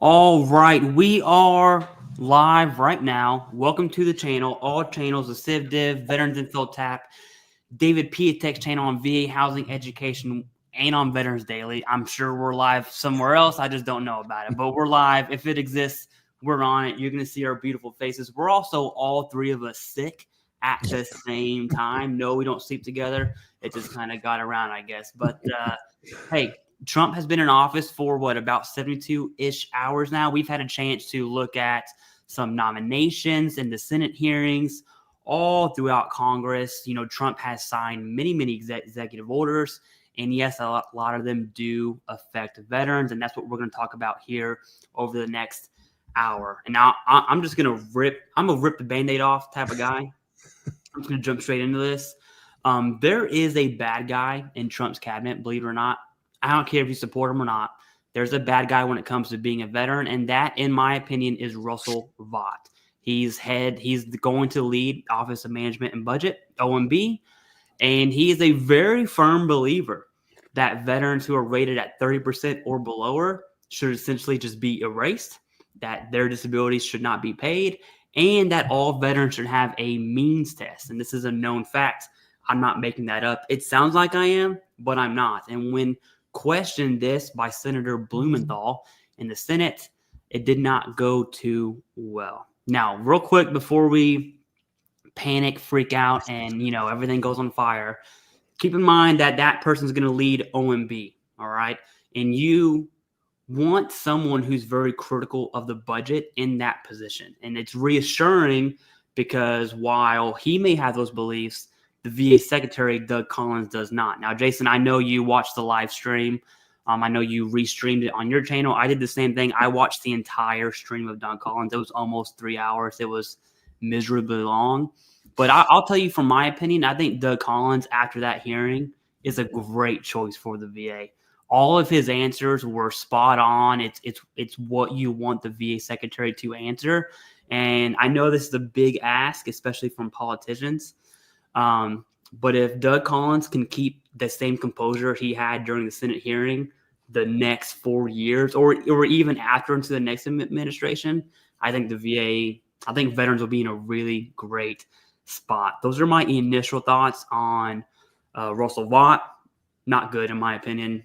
All right, we are live right now. Welcome to the channel. All channels, the CivDiv, Veterans Info Tap, David Piatek's channel on VA housing education and on Veterans Daily. I'm sure we're live somewhere else. I just don't know about it, but we're live. If it exists, we're on it. You're going to see our beautiful faces. We're also all three of us sick at the same time. No, we don't sleep together. It just kind of got around, I guess. But hey, Trump has been in office for about 72-ish hours now. We've had a chance to look at some nominations in the Senate hearings all throughout Congress. You know, Trump has signed many executive orders, and yes, a lot of them do affect veterans, and that's what we're going to talk about here over the next hour. And now I'm just going to rip the Band-Aid off type of guy. I'm just going to jump straight into this. There is a bad guy in Trump's cabinet, believe it or not. I don't care if you support him or not. There's a bad guy when it comes to being a veteran, and that, in my opinion, is Russell Vought. He's going to lead Office of Management and Budget, OMB, and he is a very firm believer that veterans who are rated at 30% or below should essentially just be erased, that their disabilities should not be paid, and that all veterans should have a means test. And this is a known fact. I'm not making that up. It sounds like I am, but I'm not. And when questioned this by Senator Blumenthal in the Senate, it did not go too well. Now, real quick before we panic, freak out, and everything goes on fire, keep in mind that that person's going to lead OMB, all right? And you want someone who's very critical of the budget in that position. And it's reassuring because while he may have those beliefs, the VA Secretary, Doug Collins, does not. Now, Jason, I know you watched the live stream. I know you restreamed it on your channel. I did the same thing. I watched the entire stream of Doug Collins. It was almost 3 hours. It was miserably long. But I'll tell you from my opinion, I think Doug Collins, after that hearing, is a great choice for the VA. All of his answers were spot on. It's what you want the VA Secretary to answer. And I know this is a big ask, especially from politicians. But if Doug Collins can keep the same composure he had during the Senate hearing the next 4 years, or even after into the next administration, I think veterans will be in a really great spot. Those are my initial thoughts on Russell Vought. Not good in my opinion.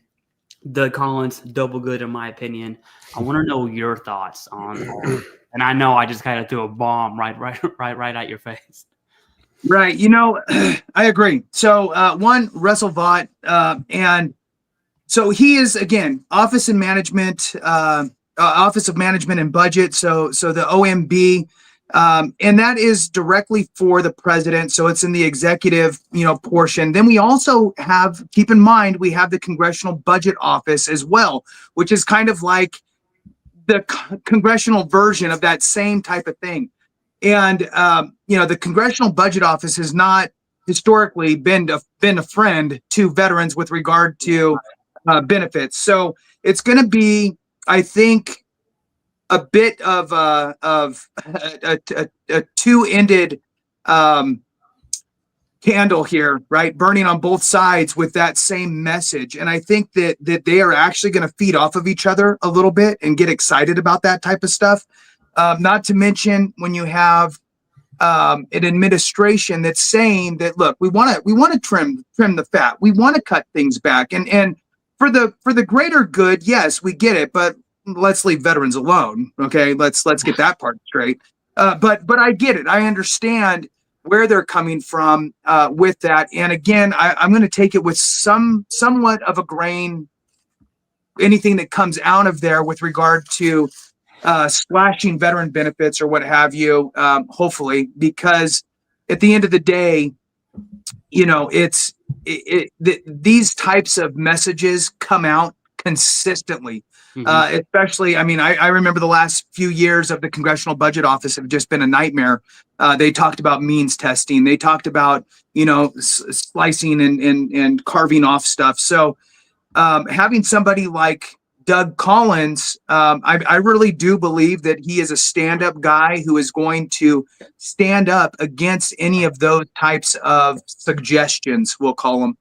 Doug Collins, double good in my opinion. I want to know your thoughts on and I know I just kind of threw a bomb right at your face. Right. I agree. So one, Russell Vought, and so he is, again, Office of Management and Budget. So the OMB, and that is directly for the president. So it's in the executive, portion. Then we also keep in mind, we have the Congressional Budget Office as well, which is kind of like the congressional version of that same type of thing. And, the Congressional Budget Office has not historically been a friend to veterans with regard to benefits. So it's going to be, I think, a bit of a two-ended candle here, right? Burning on both sides with that same message. And I think that they are actually going to feed off of each other a little bit and get excited about that type of stuff. Not to mention when you have an administration that's saying that, look, we want to trim the fat. We want to cut things back. And for the greater good, yes, we get it, but let's leave veterans alone. Okay, let's get that part straight. But I get it. I understand where they're coming from with that. And again, I'm going to take it with somewhat of a grain, anything that comes out of there with regard to slashing veteran benefits or what have you, hopefully, because at the end of the day, these types of messages come out consistently. Especially, I remember the last few years of the Congressional Budget Office have just been a nightmare. They talked about means testing. They talked about, slicing and carving off stuff. So having somebody like Doug Collins, I really do believe that he is a stand-up guy who is going to stand up against any of those types of suggestions, we'll call them.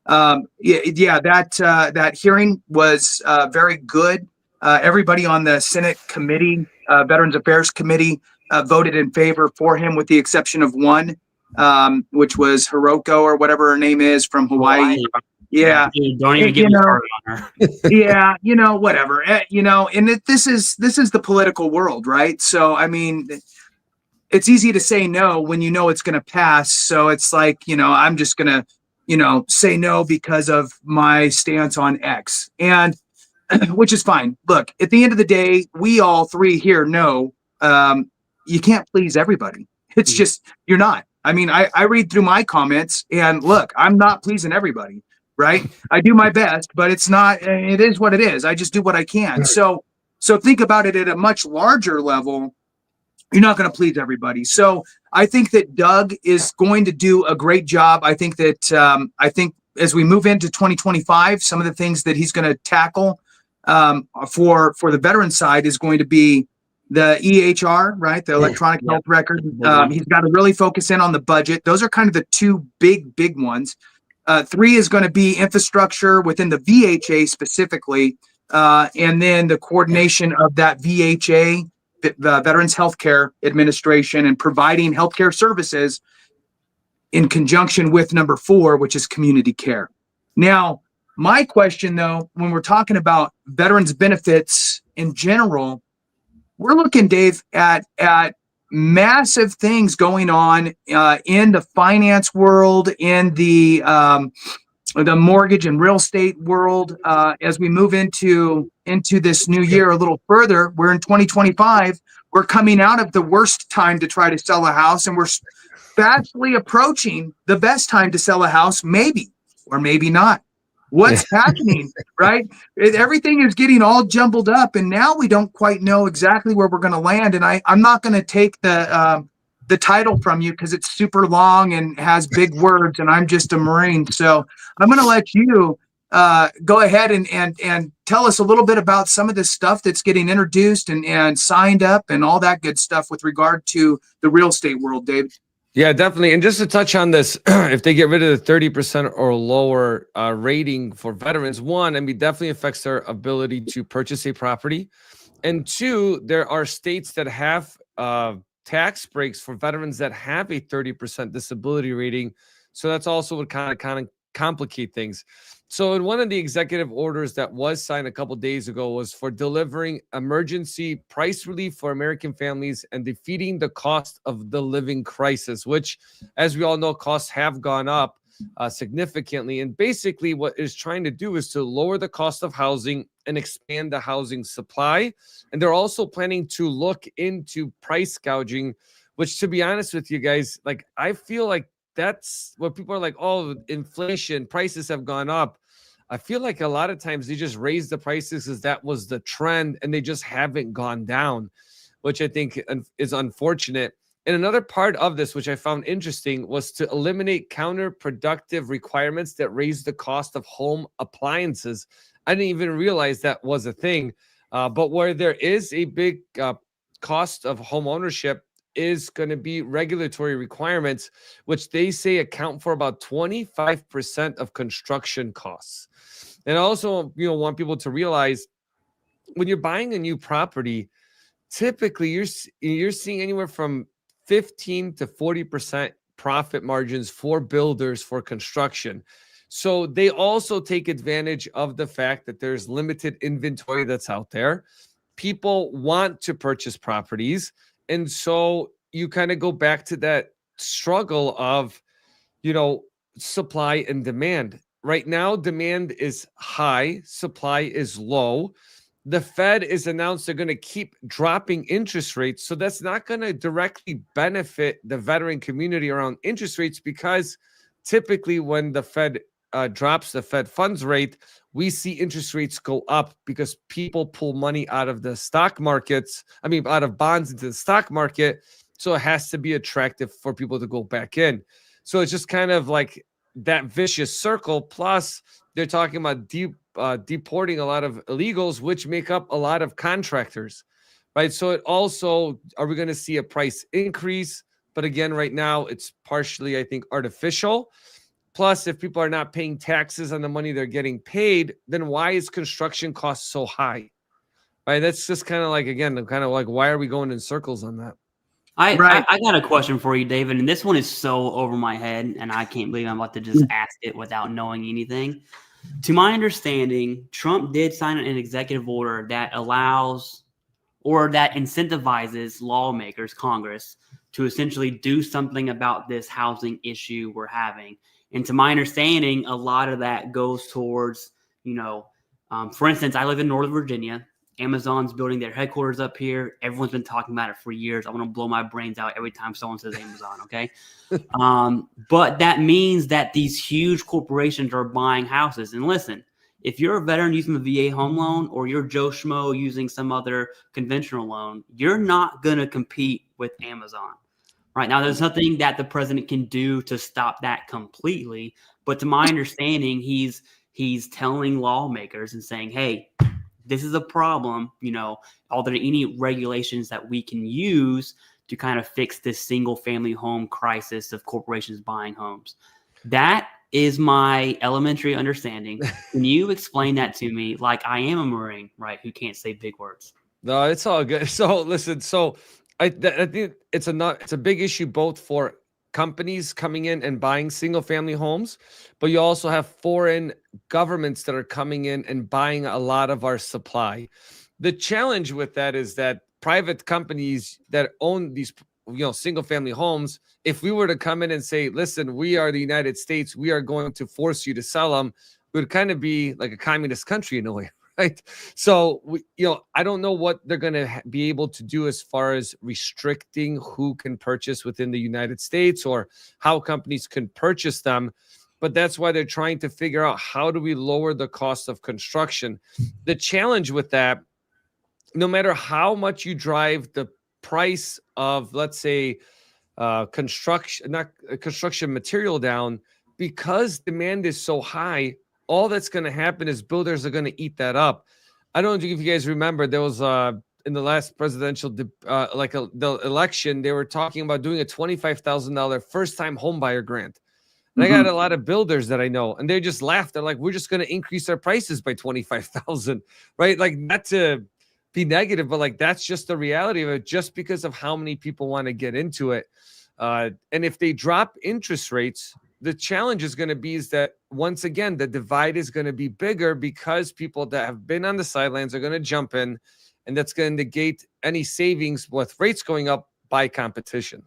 That hearing was very good. Everybody on the Senate committee, Veterans Affairs Committee, voted in favor for him, with the exception of one, which was Hiroko or whatever her name is from Hawaii. Yeah. Dude, don't even get me started on her. Yeah, whatever. And this is the political world, right? So, I mean, it's easy to say no when you know it's going to pass. So it's like, I'm just going to, say no because of my stance on X, and which is fine. Look, at the end of the day, we all three here know you can't please everybody. It's just, you're not. I mean, I read through my comments, and look, I'm not pleasing everybody, right? I do my best, but it is what it is. I just do what I can. So think about it at a much larger level. You're not going to please everybody. So I think that Doug is going to do a great job. I think that as we move into 2025, some of the things that he's going to tackle for the veteran side is going to be the EHR, right? The electronic health record. He's got to really focus in on the budget. Those are kind of the two big ones. 3 is going to be infrastructure within the VHA specifically, and then the coordination of that VHA, the Veterans Healthcare Administration, and providing healthcare services in conjunction with number 4, which is community care. Now, my question, though, when we're talking about veterans benefits in general, we're looking, Dave, at massive things going on in the finance world, in the mortgage and real estate world, as we move into this new year a little further. We're in 2025. We're coming out of the worst time to try to sell a house, and we're fastly approaching the best time to sell a house, maybe or maybe not. What's happening, right? Everything is getting all jumbled up, and now we don't quite know exactly where we're going to land. And I'm not going to take the title from you because it's super long and has big words, and I'm just a Marine. So I'm going to let you go ahead and tell us a little bit about some of this stuff that's getting introduced and signed up and all that good stuff with regard to the real estate world, Dave. Yeah, definitely. And just to touch on this, if they get rid of the 30% or lower rating for veterans, one, I mean, definitely affects their ability to purchase a property. And 2, there are states that have tax breaks for veterans that have a 30% disability rating. So that's also what kind of complicate things. So in one of the executive orders that was signed a couple days ago was for delivering emergency price relief for American families and defeating the cost of the living crisis, which, as we all know, costs have gone up significantly. And basically what it's trying to do is to lower the cost of housing and expand the housing supply. And they're also planning to look into price gouging, which, to be honest with you guys, like, I feel like that's what people are like, oh, inflation, prices have gone up. I feel like a lot of times they just raise the prices because that was the trend and they just haven't gone down, which I think is unfortunate. And another part of this, which I found interesting, was to eliminate counterproductive requirements that raise the cost of home appliances. I didn't even realize that was a thing. But where there is a big cost of home ownership is going to be regulatory requirements, which they say account for about 25% of construction costs. And I also, want people to realize when you're buying a new property, typically you're seeing anywhere from 15 to 40% profit margins for builders for construction. So they also take advantage of the fact that there's limited inventory that's out there. People want to purchase properties. And so you kind of go back to that struggle of, supply and demand. Right now, demand is high, supply is low. The Fed is announced they're going to keep dropping interest rates. So that's not going to directly benefit the veteran community around interest rates, because typically when the Fed drops the Fed funds rate, we see interest rates go up because people pull money out of the stock markets, out of bonds into the stock market. So it has to be attractive for people to go back in. So it's just kind of like that vicious circle. Plus, they're talking about deporting a lot of illegals, which make up a lot of contractors, right? So it also, are we going to see a price increase? But again, right now, it's partially, I think, artificial. Plus, if people are not paying taxes on the money they're getting paid, then why is construction costs so high? Right. That's just kind of like, again, kind of like, why are we going in circles on that? I Right. got a question for you, David, and this one is so over my head, and I can't believe I'm about to just ask it without knowing anything. To my understanding, Trump did sign an executive order that allows or that incentivizes lawmakers, Congress, to essentially do something about this housing issue we're having. And to my understanding, a lot of that goes towards, for instance, I live in Northern Virginia. Amazon's building their headquarters up here. Everyone's been talking about it for years. I want to blow my brains out every time someone says Amazon, okay? But that means that these huge corporations are buying houses. And listen, if you're a veteran using the VA home loan or you're Joe Schmo using some other conventional loan, you're not going to compete with Amazon. Right now, there's nothing that the president can do to stop that completely. But to my understanding, he's telling lawmakers and saying, hey, this is a problem. Are there any regulations that we can use to kind of fix this single family home crisis of corporations buying homes? That is my elementary understanding. Can you explain that to me? Like, I am a Marine, right, who can't say big words. No, it's all good. So listen, I think it's a big issue both for companies coming in and buying single family homes, but you also have foreign governments that are coming in and buying a lot of our supply. The challenge with that is that private companies that own these single family homes, if we were to come in and say, listen, we are the United States, we are going to force you to sell them, it would kind of be like a communist country in a way. Right. So, I don't know what they're going to be able to do as far as restricting who can purchase within the United States or how companies can purchase them. But that's why they're trying to figure out, how do we lower the cost of construction? The challenge with that, no matter how much you drive the price of, let's say, construction material down, because demand is so high, all that's going to happen is builders are going to eat that up. I don't know if you guys remember, there was in the last presidential the election, they were talking about doing a $25,000 first-time homebuyer grant. And I got a lot of builders that I know, and they just laughed. They're like, we're just going to increase our prices by $25,000, right? Like, not to be negative, but like, that's just the reality of it, just because of how many people want to get into it. And if they drop interest rates, the challenge is going to be is that, once again, the divide is going to be bigger, because people that have been on the sidelines are going to jump in, and that's going to negate any savings with rates going up by competition.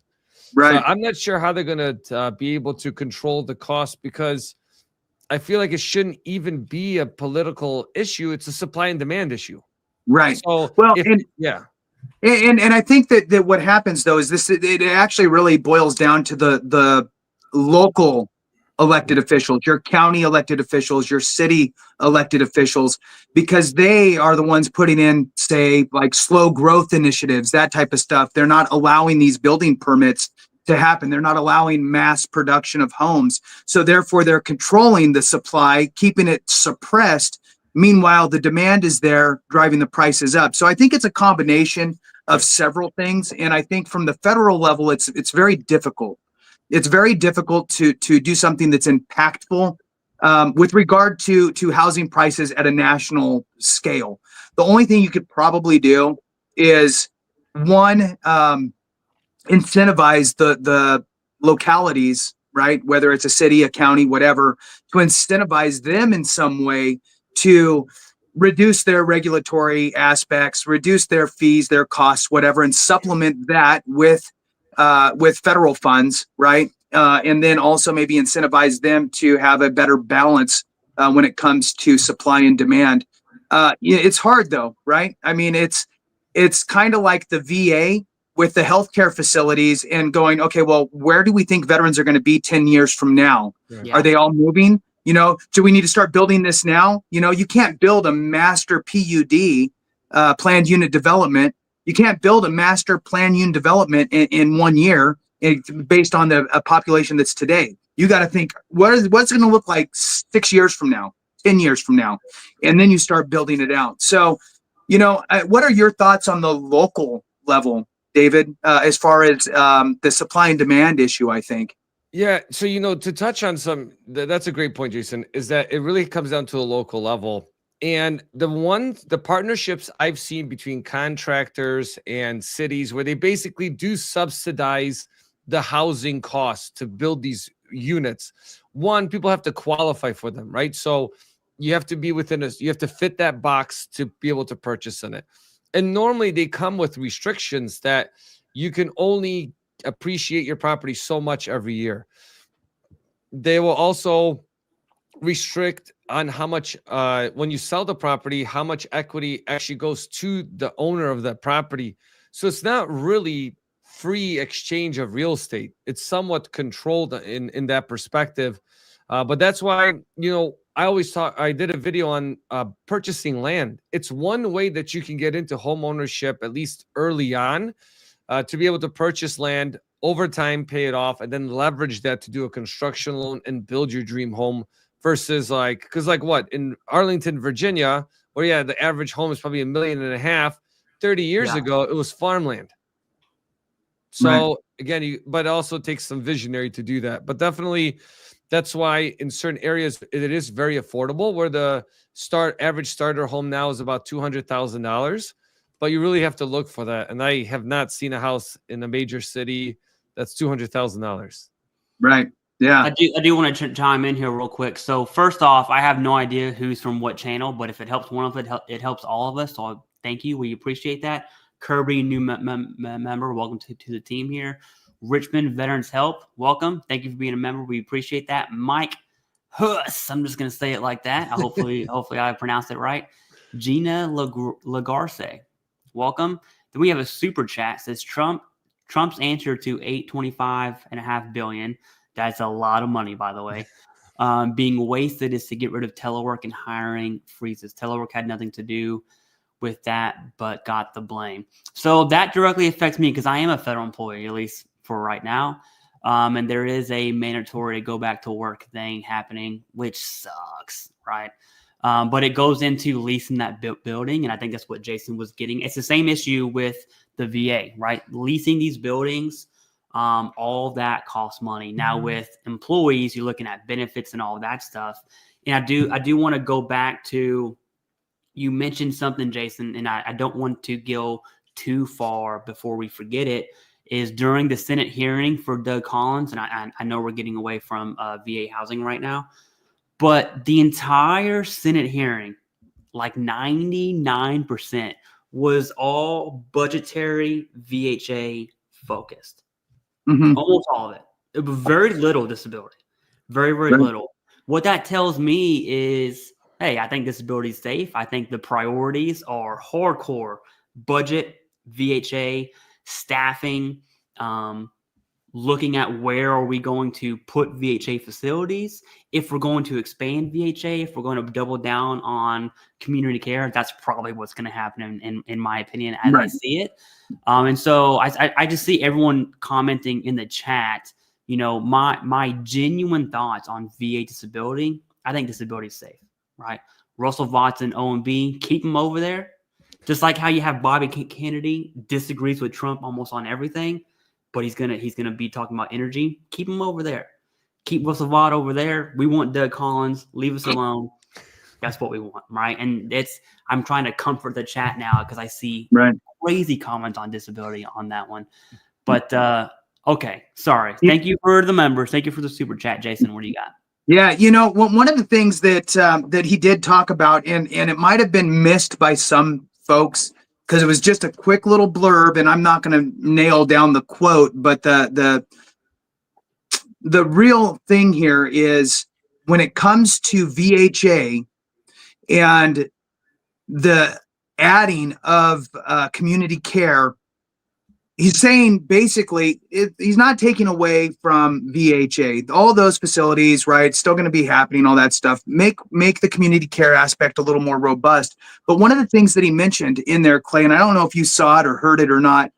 Right. So I'm not sure how they're going to be able to control the cost, because I feel like it shouldn't even be a political issue. It's a supply and demand issue. Right. So, and I think that what happens though is this, it actually really boils down to the local elected officials, your county elected officials, your city elected officials, because they are the ones putting in, say, like slow growth initiatives, that type of stuff. They're not allowing these building permits to happen. They're not allowing mass production of homes. So therefore, they're controlling the supply, keeping it suppressed. Meanwhile, the demand is there, driving the prices up. So I think it's a combination of several things. And I think from the federal level, it's very difficult. It's very difficult to do something that's impactful with regard to housing prices at a national scale. The only thing you could probably do is, one, incentivize the localities, right? Whether it's a city, a county, whatever, to incentivize them in some way to reduce their regulatory aspects, reduce their fees, their costs, whatever, and supplement that with federal funds, right? And then also maybe incentivize them to have a better balance when it comes to supply and demand. It's hard though, right? I mean, it's kind of like the VA with the healthcare facilities and going, okay, well, where do we think veterans are going to be 10 years from now? Yeah. Are they all moving? Do we need to start building this now? You can't build a master PUD, planned unit development. You can't build a master planned unit development in 1 year based on the population that's today. You got to think, what's it going to look like 6 years from now, 10 years from now? And then you start building it out. So, what are your thoughts on the local level, David, as far as the supply and demand issue, I think? Yeah. So, to touch on that's a great point, Jason, is that it really comes down to a local level. And the partnerships I've seen between contractors and cities where they basically do subsidize the housing costs to build these units. One, people have to qualify for them, right? So you have to be you have to fit that box to be able to purchase in it. And normally they come with restrictions that you can only appreciate your property so much every year. They will also restrict on how much when you sell the property, how much equity actually goes to the owner of that property. So it's not really free exchange of real estate. It's somewhat controlled in that perspective. But that's why, I did a video on purchasing land. It's one way that you can get into home ownership, at least early on, to be able to purchase land over time, pay it off, and then leverage that to do a construction loan and build your dream home. Versus because what in Arlington, Virginia, where the average home is probably $1.5 million. 30 years ago, it was farmland. So again, but it also takes some visionary to do that. But definitely, that's why in certain areas it is very affordable. Where the average starter home now is about $200,000, but you really have to look for that. And I have not seen a house in a major city that's $200,000. Right. Yeah. I do want to chime in here real quick. So first off, I have no idea who's from what channel, but if it helps one of it helps all of us. So thank you. We appreciate that. Kirby, new member, welcome to the team here. Richmond Veterans Help, welcome. Thank you for being a member. We appreciate that. Mike Huss, I'm just going to say it like that. Hopefully I pronounced it right. Gina Lagarce, welcome. Then we have a super chat. It says Trump's answer to $825.5 billion. That's a lot of money, by the way. Being wasted is to get rid of telework and hiring freezes. Telework had nothing to do with that, but got the blame. So that directly affects me because I am a federal employee, at least for right now. And there is a mandatory go back to work thing happening, which sucks, right? But it goes into leasing that building. And I think that's what Jason was getting. It's the same issue with the VA, right? Leasing these buildings. All that costs money. Now with employees, you're looking at benefits and all that stuff. And I do want to go back to, you mentioned something, Jason, and I don't want to go too far before we forget it, is during the Senate hearing for Doug Collins, and I know we're getting away from VA housing right now, but the entire Senate hearing, like 99%, was all budgetary VHA focused. Mm-hmm. Almost all of it. It was very little disability. Very, very little. What that tells me is, hey, I think disability is safe. I think the priorities are hardcore budget, VHA, staffing, looking at where are we going to put VHA facilities. If we're going to expand VHA, if we're going to double down on community care, that's probably what's going to happen in my opinion as I see it. And so I just see everyone commenting in the chat, my genuine thoughts on VA disability. I think disability is safe, right? Russell Watson, OMB, keep him over there. Just like how you have Bobby Kennedy disagrees with Trump almost on everything, but he's gonna be talking about energy. Keep him over there. Keep Russell Vaught over there. We want Doug Collins. Leave us alone. That's what we want, right? And I'm trying to comfort the chat now because I see crazy comments on disability on that one. But okay, sorry. Thank you for the members. Thank you for the super chat, Jason. What do you got? Yeah, one of the things that he did talk about, and it might have been missed by some folks because it was just a quick little blurb, and I'm not going to nail down the quote, but the real thing here is when it comes to VHA and the adding of community care, he's saying basically he's not taking away from VHA. All those facilities, right, still going to be happening, all that stuff. Make the community care aspect a little more robust. But one of the things that he mentioned in there, Clay, and I don't know if you saw it or heard it or not,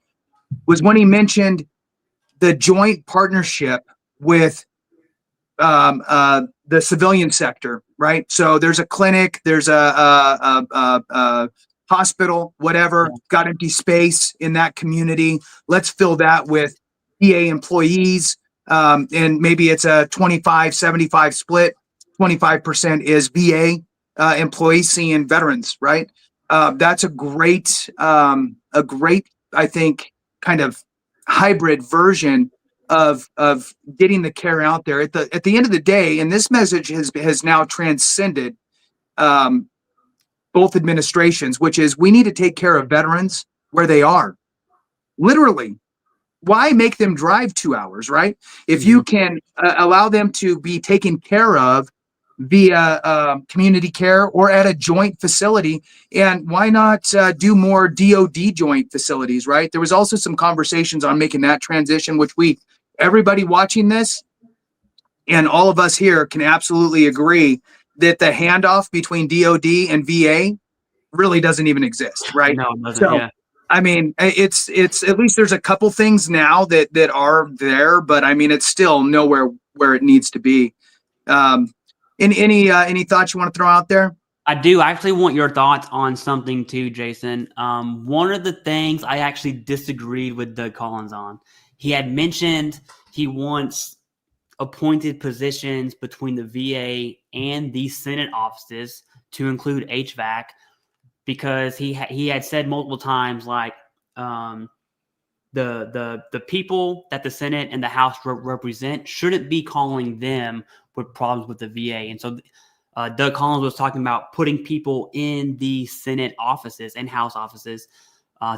was when he mentioned the joint partnership with the civilian sector, right? So there's a clinic, there's a hospital, whatever, got empty space in that community. Let's fill that with VA employees. And maybe it's a 25-75 split. 25% is VA employees seeing veterans, right? That's a great, I think, kind of hybrid version of getting the care out there. At the end of the day, and this message has now transcended both administrations, which is we need to take care of veterans where they are. Literally, why make them drive 2 hours, right? If you can allow them to be taken care of via community care or at a joint facility, and why not do more DOD joint facilities, right? There was also some conversations on making that transition, which everybody watching this and all of us here can absolutely agree that the handoff between DOD and VA really doesn't even exist, right? No, it doesn't. So, Yeah. I mean, it's at least there's a couple things now that are there, but I mean, it's still nowhere where it needs to be. Any thoughts you want to throw out there? I do. I actually want your thoughts on something too, Jason. One of the things I actually disagreed with Doug Collins on, he had mentioned he wants appointed positions between the VA and the Senate offices to include HVAC, because he had said multiple times, like, the people that the Senate and the House represent shouldn't be calling them with problems with the VA. And so Doug Collins was talking about putting people in the Senate offices and House offices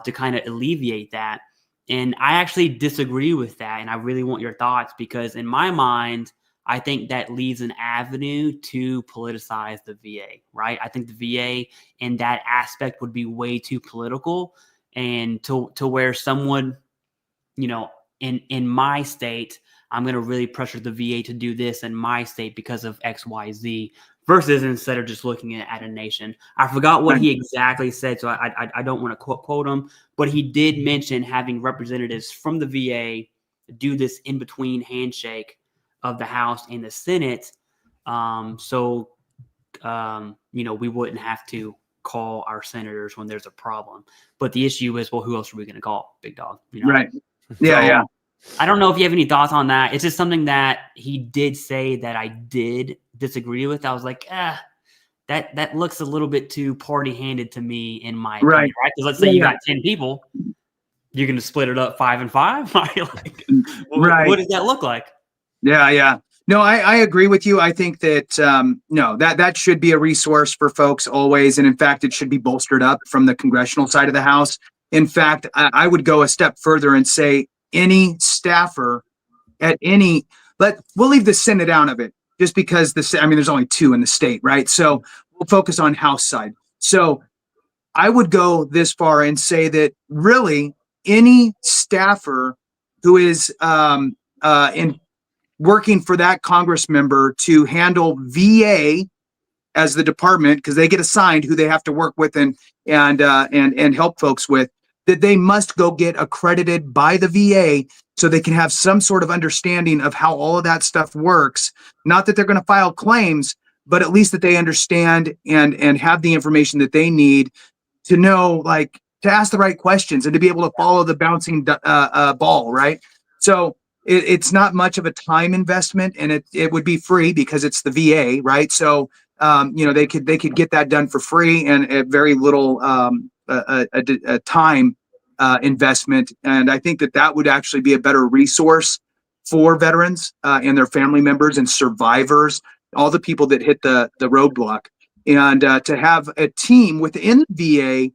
to kind of alleviate that. And I actually disagree with that. And I really want your thoughts, because in my mind, I think that leaves an avenue to politicize the VA, right? I think the VA in that aspect would be way too political, and to where someone, in my state, I'm going to really pressure the VA to do this in my state because of X, Y, Z, versus instead of just looking at a nation. I forgot what he exactly said, so I don't want to quote him, but he did mention having representatives from the VA do this in-between handshake of the House and the Senate, so we wouldn't have to call our senators when there's a problem. But the issue is, well, who else are we going to call, big dog? Right. Yeah, yeah. I don't know if you have any thoughts on that. It's just something that he did say that I did disagree with. I was like, that looks a little bit too party-handed to me, in my opinion, right? Because let's say you got 10 people, you're going to split it up 5 and 5. What does that look like? Yeah, yeah. No, I agree with you. I think that no, that should be a resource for folks always, and in fact, it should be bolstered up from the congressional side of the House. In fact, I would go a step further and say any staffer at we'll leave the Senate out of it, just because there's only 2 in the state, right? So we'll focus on House side. So I would go this far and say that really any staffer who is in working for that Congress member to handle VA as the department, because they get assigned who they have to work with and help folks with, that they must go get accredited by the VA so they can have some sort of understanding of how all of that stuff works. Not that they're going to file claims, but at least that they understand and have the information that they need to know, like, to ask the right questions and to be able to follow the bouncing ball, right? So it's not much of a time investment, and it would be free because it's the VA, right? So they could get that done for free and at very little a time investment. And I think that would actually be a better resource for veterans and their family members and survivors, all the people that hit the roadblock, and to have a team within the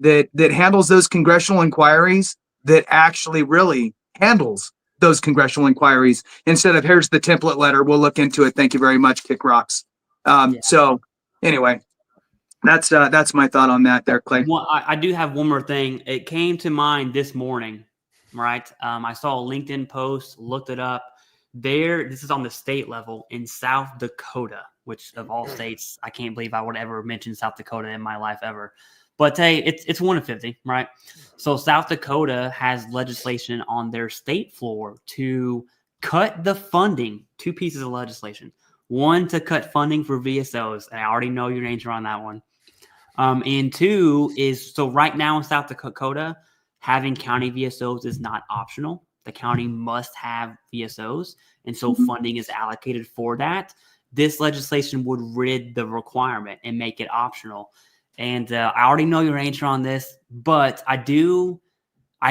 VA that handles those congressional inquiries, that actually really handles those congressional inquiries, instead of, here's the template letter, we'll look into it, thank you very much, kick rocks. So anyway, that's my thought on that there, Clay. Well, I do have one more thing. It came to mind this morning, right? I saw a LinkedIn post, looked it up. This is on the state level in South Dakota, which of all states, I can't believe I would ever mention South Dakota in my life ever. But hey, it's 1 of 50, right? So South Dakota has legislation on their state floor to cut the funding. 2 pieces of legislation. 1, to cut funding for VSOs. And I already know your answer on that one. And 2 is, so right now in South Dakota, having county VSOs is not optional. The county must have VSOs. And so funding is allocated for that. this legislation would rid the requirement and make it optional. And I already know your answer on this, but I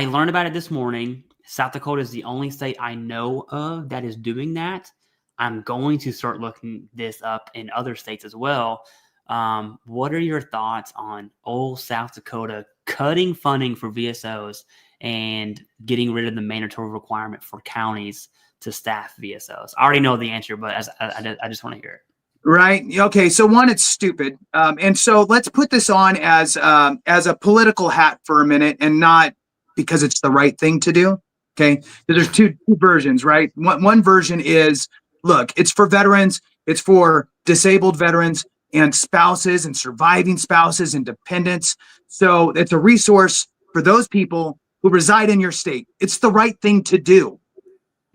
learned about it this morning. South Dakota is the only state I know of that is doing that. I'm going to start looking this up in other states as well. What are your thoughts on old South Dakota cutting funding for VSOs and getting rid of the mandatory requirement for counties to staff VSOs? I already know the answer, but I just want to hear it. Right. Okay. So one, it's stupid. And so let's put this on as a political hat for a minute, and not because it's the right thing to do. Okay. There's two versions, right? One version is, look, it's for veterans. It's for disabled veterans and spouses and surviving spouses and dependents. So it's a resource for those people who reside in your state. It's the right thing to do.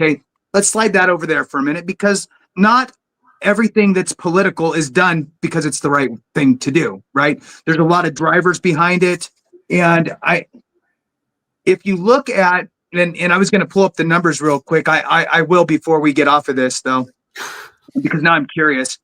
Okay. Let's slide that over there for a minute, because not everything that's political is done because it's the right thing to do, right? There's a lot of drivers behind it. And if you look at, and I was going to pull up the numbers real quick. I will before we get off of this, though, because now I'm curious.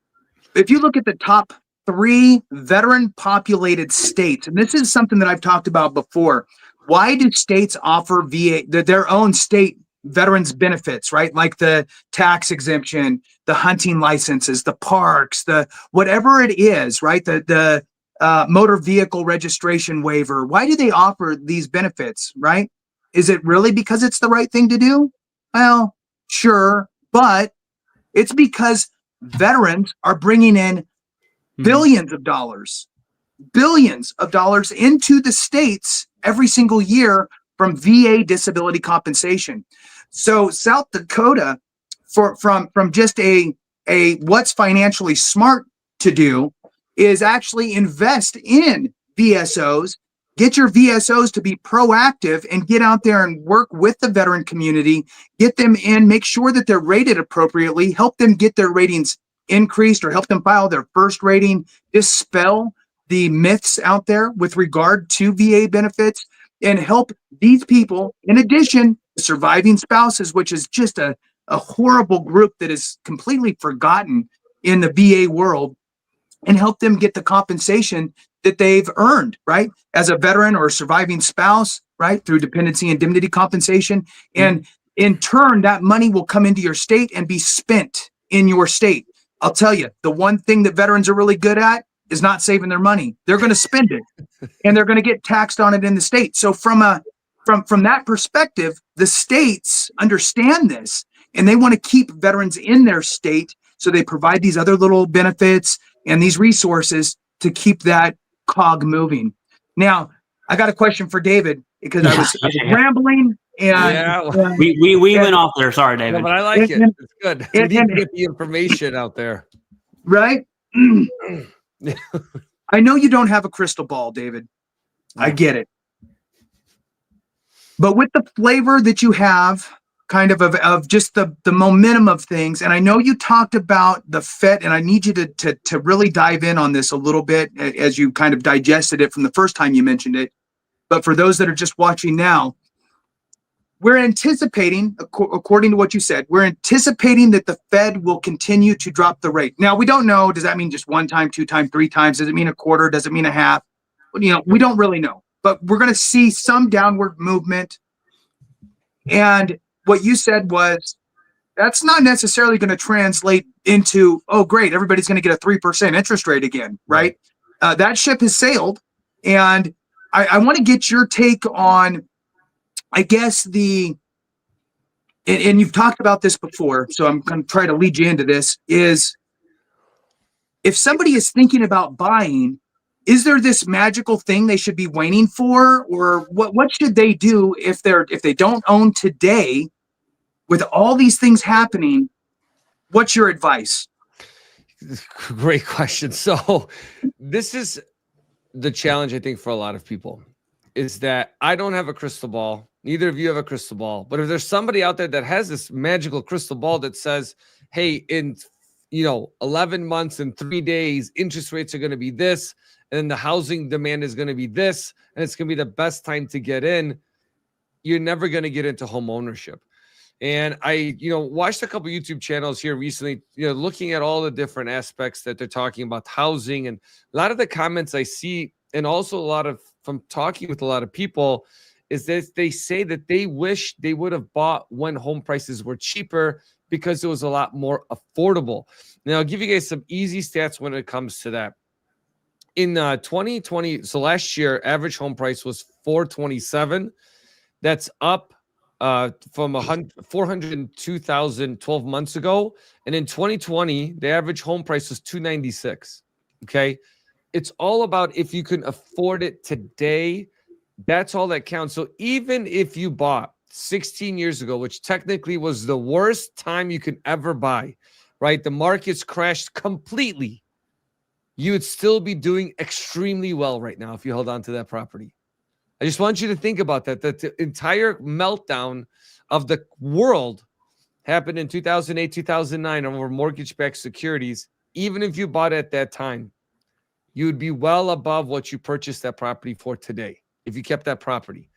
If you look at the top 3 veteran populated states, and this is something that I've talked about before, why do states offer VA, their own state veterans benefits, right? Like the tax exemption, the hunting licenses, the parks, the whatever it is, right? The motor vehicle registration waiver. Why do they offer these benefits, right? Is it really because it's the right thing to do? Well, sure, but it's because veterans are bringing in billions of dollars into the states every single year from VA disability compensation. So South Dakota, from just a what's financially smart to do, is actually invest in VSOs, get your VSOs to be proactive and get out there and work with the veteran community, get them in, make sure that they're rated appropriately, help them get their ratings increased or help them file their first rating, dispel the myths out there with regard to VA benefits, and help these people, in addition to surviving spouses, which is just a horrible group that is completely forgotten in the VA world, and help them get the compensation that they've earned, right? As a veteran or a surviving spouse, right? Through dependency indemnity compensation. And in turn, that money will come into your state and be spent in your state. I'll tell you, the one thing that veterans are really good at is not saving their money. They're going to spend it, and they're going to get taxed on it in the state. So from that perspective, the states understand this, and they want to keep veterans in their state. So they provide these other little benefits and these resources to keep that cog moving. Now, I got a question for David, because I was rambling. And we went off there. Sorry, David. No, but I like it. It's good. We need to get the information out there. Right? I know you don't have a crystal ball, David. I get it. But with the flavor that you have, kind of just the momentum of things, and I know you talked about the Fed, and I need you to really dive in on this a little bit as you kind of digested it from the first time you mentioned it. But for those that are just watching now, we're anticipating, according to what you said, we're anticipating that the Fed will continue to drop the rate. Now, we don't know. Does that mean just 1 time, 2 times, 3 times? Does it mean a quarter? Does it mean a half? We don't really know. But we're going to see some downward movement. And what you said was, that's not necessarily going to translate into, oh, great, everybody's going to get a 3% interest rate again, right? That ship has sailed. And I want to get your take on, I guess, and you've talked about this before, so I'm going to try to lead you into this, is if somebody is thinking about buying, is there this magical thing they should be waiting for? Or what should they do if they don't own today with all these things happening? What's your advice? Great question. So this is the challenge, I think, for a lot of people, is that I don't have a crystal ball. Neither of you have a crystal ball. But if there's somebody out there that has this magical crystal ball that says, hey, in 11 months and 3 days, interest rates are going to be this, and then the housing demand is going to be this, and it's going to be the best time to get in, you're never going to get into home ownership. And I, watched a couple YouTube channels here recently, looking at all the different aspects that they're talking about housing. And a lot of the comments I see, and also a lot of from talking with a lot of people, is that they say that they wish they would have bought when home prices were cheaper because it was a lot more affordable. Now, I'll give you guys some easy stats when it comes to that. In 2020, so last year, average home price was $427. That's up from 402,000 12 months ago. And in 2020, the average home price was $296. Okay. It's all about if you can afford it today. That's all that counts. So even if you bought 16 years ago, which technically was the worst time you can ever buy, right? The market's crashed completely. You would still be doing extremely well right now if you held on to that property. I just want you to think about that. That the entire meltdown of the world happened in 2008, 2009 over mortgage-backed securities. Even if you bought at that time, you would be well above what you purchased that property for today if you kept that property.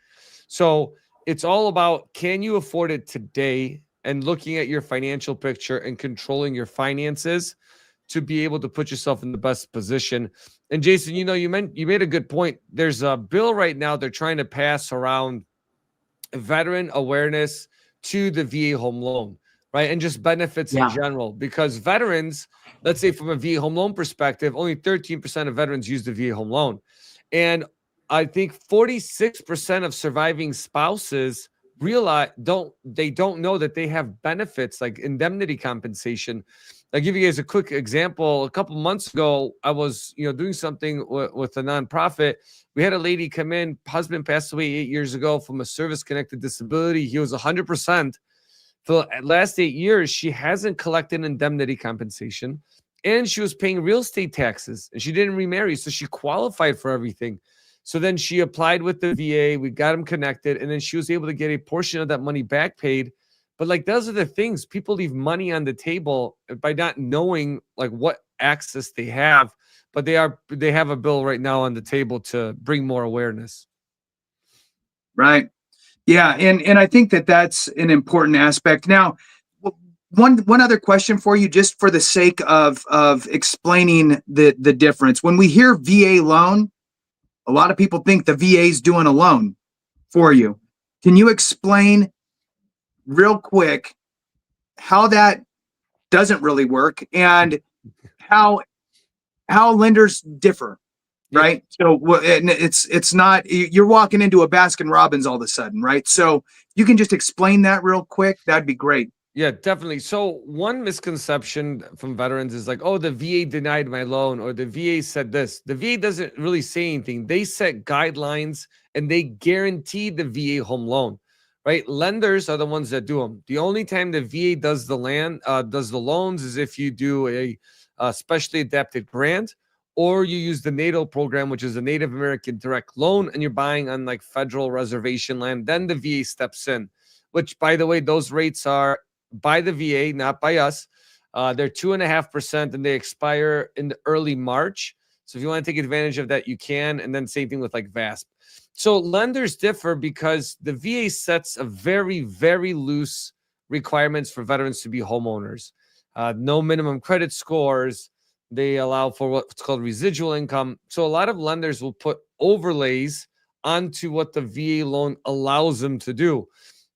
So it's all about, can you afford it today, and looking at your financial picture and controlling your finances to be able to put yourself in the best position. And Jason, you made a good point. There's a bill right now they're trying to pass around veteran awareness to the VA home loan, right? And just benefits in general, because veterans, let's say from a VA home loan perspective, only 13% of veterans use the VA home loan. And I think 46% of surviving spouses don't know that they have benefits like indemnity compensation. I'll give you guys a quick example. A couple months ago, I was, doing something with a nonprofit. We had a lady come in. Husband passed away 8 years ago from a service-connected disability. He was 100%. For the last 8 years, she hasn't collected indemnity compensation, and she was paying real estate taxes, and she didn't remarry, so she qualified for everything. So then she applied with the VA. We got him connected, and then she was able to get a portion of that money back paid. But like, those are the things, people leave money on the table by not knowing like what access they have. But they have a bill right now on the table to bring more awareness. Right. Yeah, and I think that that's an important aspect. Now, one other question for you, just for the sake of explaining the difference. When we hear VA loan, a lot of people think the VA is doing a loan for you. Can you explain real quick how that doesn't really work and how lenders differ? Right. So it's not, you're walking into a Baskin Robbins all of a sudden, right? So you can just explain that real quick. That'd be great. Yeah, definitely. So one misconception from veterans is like, oh, the VA denied my loan, or the VA said this. The VA doesn't really say anything. They set guidelines and they guarantee the VA home loan, right? Lenders are the ones that do them. The only time the VA does the loans is if you do a specially adapted grant, or you use the NATO program, which is a Native American direct loan, and you're buying on like federal reservation land. Then the VA steps in, which, by the way, those rates are by the VA, not by us. They're 2.5%, and they expire in the early March. So if you want to take advantage of that, you can. And then same thing with like VASP. So lenders differ because the VA sets a very, very loose requirements for veterans to be homeowners. No minimum credit scores. They allow for what's called residual income. So a lot of lenders will put overlays onto what the VA loan allows them to do.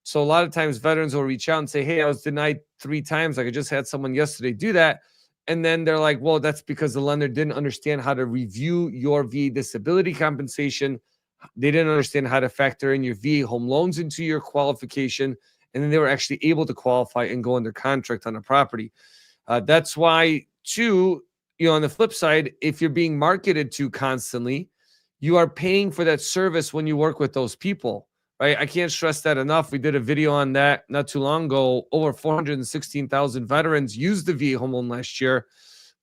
So a lot of times veterans will reach out and say, hey, I was denied 3 times. Like, I just had someone yesterday do that. And then they're like, well, that's because the lender didn't understand how to review your VA disability compensation. They didn't understand how to factor in your VA home loans into your qualification. And then they were actually able to qualify and go under contract on a property. That's why, too, on the flip side, if you're being marketed to constantly, you are paying for that service when you work with those people. Right? I can't stress that enough. We did a video on that not too long ago. Over 416,000 veterans used the VA home loan last year,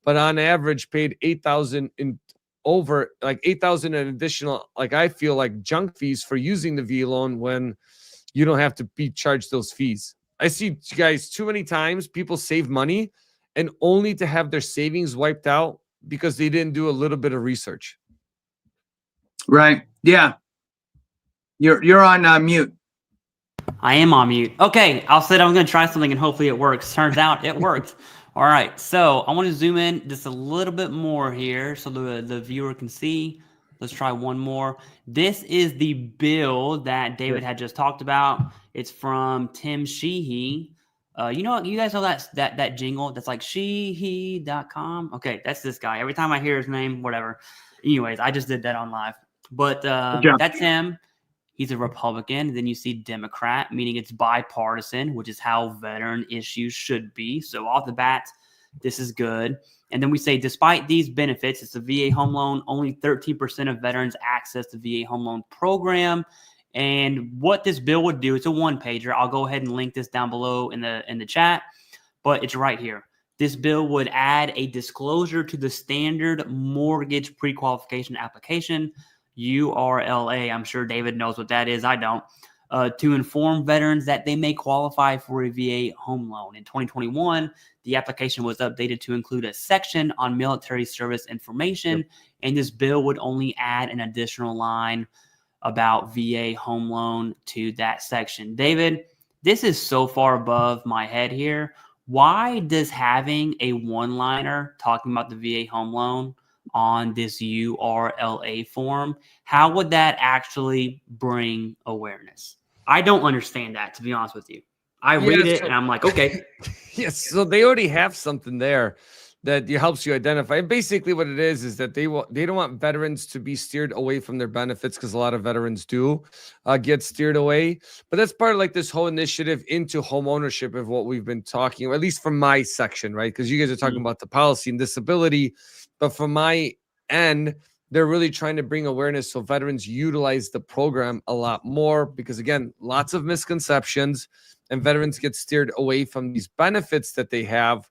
but on average paid $8,000 in $8,000 in additional, like, I feel like junk fees for using the VA loan when you don't have to be charged those fees. I see, guys, too many times people save money and only to have their savings wiped out because they didn't do a little bit of research. Right. Yeah. You're on mute. I am on mute. Okay, I'll say I'm going to try something and hopefully it works. Turns out it worked. All right, so I want to zoom in just a little bit more here so the viewer can see. Let's try one more. This is the bill that David had just talked about. It's from Tim Sheehy. You guys know that jingle that's like sheehy.com? Okay, that's this guy. Every time I hear his name, whatever. Anyways, I just did that on live. But that's him. He's a Republican. Then you see Democrat, meaning it's bipartisan, which is how veteran issues should be. So off the bat, this is good. And then we say, despite these benefits, it's a VA home loan. Only 13% of veterans access the VA home loan program. And what this bill would do, it's a one-pager. I'll go ahead and link this down below in the chat, but it's right here. This bill would add a disclosure to the standard mortgage pre-qualification application, URLA. I'm sure David knows what that is. I don't. To inform veterans that they may qualify for a VA home loan. In 2021, the application was updated to include a section on military service information, and this bill would only add an additional line about VA home loan to that section. David, this is so far above my head here. Why does having a one-liner talking about the VA home loan on this URLA form, how would that actually bring awareness? I don't understand that, to be honest with you. I read it and I'm like, okay. Yes, so they already have something there that helps you identify. And basically what it is that they don't want veterans to be steered away from their benefits, because a lot of veterans do get steered away. But that's part of like this whole initiative into home ownership of what we've been talking about, at least from my section, right? Because you guys are talking about the policy and disability. But from my end, they're really trying to bring awareness so veterans utilize the program a lot more, because again, lots of misconceptions and veterans get steered away from these benefits that they have.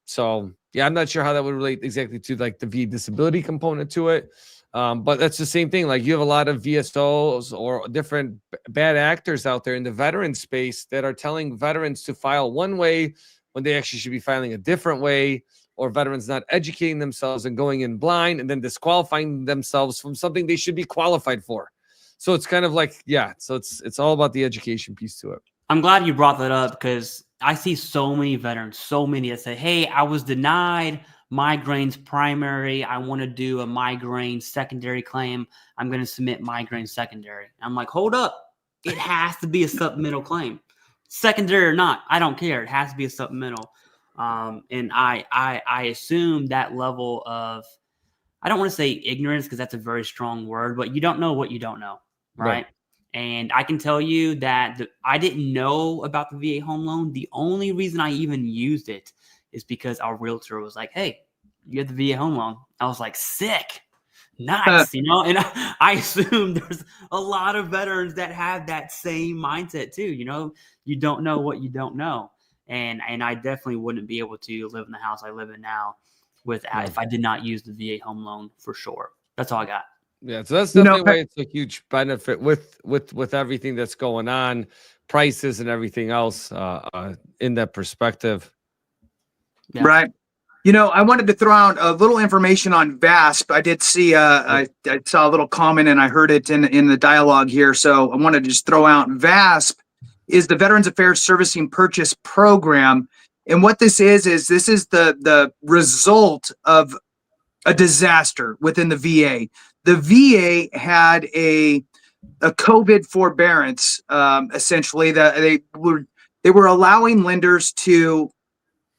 So yeah, I'm not sure how that would relate exactly to like the VA disability component to it. But that's the same thing. Like you have a lot of VSOs or different bad actors out there in the veteran space that are telling veterans to file one way when they actually should be filing a different way, or veterans not educating themselves and going in blind and then disqualifying themselves from something they should be qualified for. So it's kind of like, yeah, so it's all about the education piece to it. I'm glad you brought that up, because I see so many veterans, so many that say, hey, I was denied migraines primary. I want to do a migraine secondary claim. I'm going to submit migraine secondary. I'm like, hold up. It has to be a supplemental claim. Secondary or not, I don't care. It has to be a supplemental. And I assume that level of, I don't want to say ignorance, because that's a very strong word, but you don't know what you don't know, right? And I can tell you that I didn't know about the VA home loan. The only reason I even used it is because our realtor was like, hey, you have the VA home loan. I was like, sick. Nice, and I assume there's a lot of veterans that have that same mindset too. You don't know what you don't know. And I definitely wouldn't be able to live in the house I live in now if I did not use the VA home loan, for sure. That's all I got. Yeah, so that's definitely why it's a huge benefit with everything that's going on, prices and everything else in that perspective. Yeah. Right. I wanted to throw out a little information on VASP. I did see, I saw a little comment and I heard it in the dialogue here. So I wanted to just throw out VASP is the Veterans Affairs Servicing Purchase Program. And what this is this is the result of a disaster within the VA. The VA had a COVID forbearance, essentially, that they were allowing lenders to